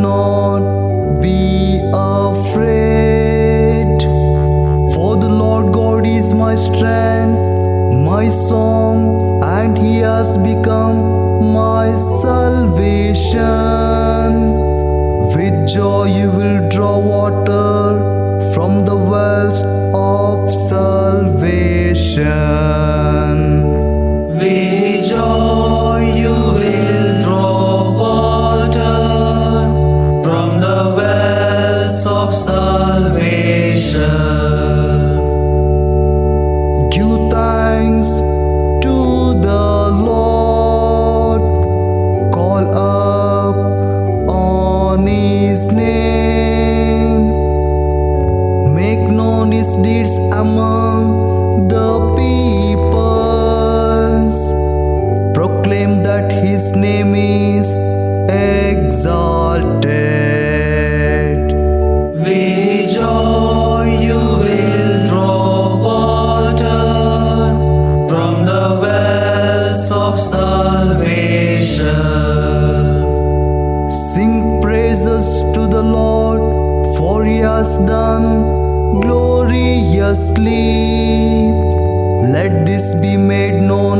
not be afraid. For the Lord God is my strength, my song, and He has become my salvation. With joy you will draw water from the wells of salvation. With joy you will draw water from the wells of salvation. Give thanks to the Lord, call up on His name, make known His deeds among the peoples, proclaim that His name is exalted. With joy you will draw water from the wells of salvation. Sing praises to the Lord, for He has done gloriously. Let this be made known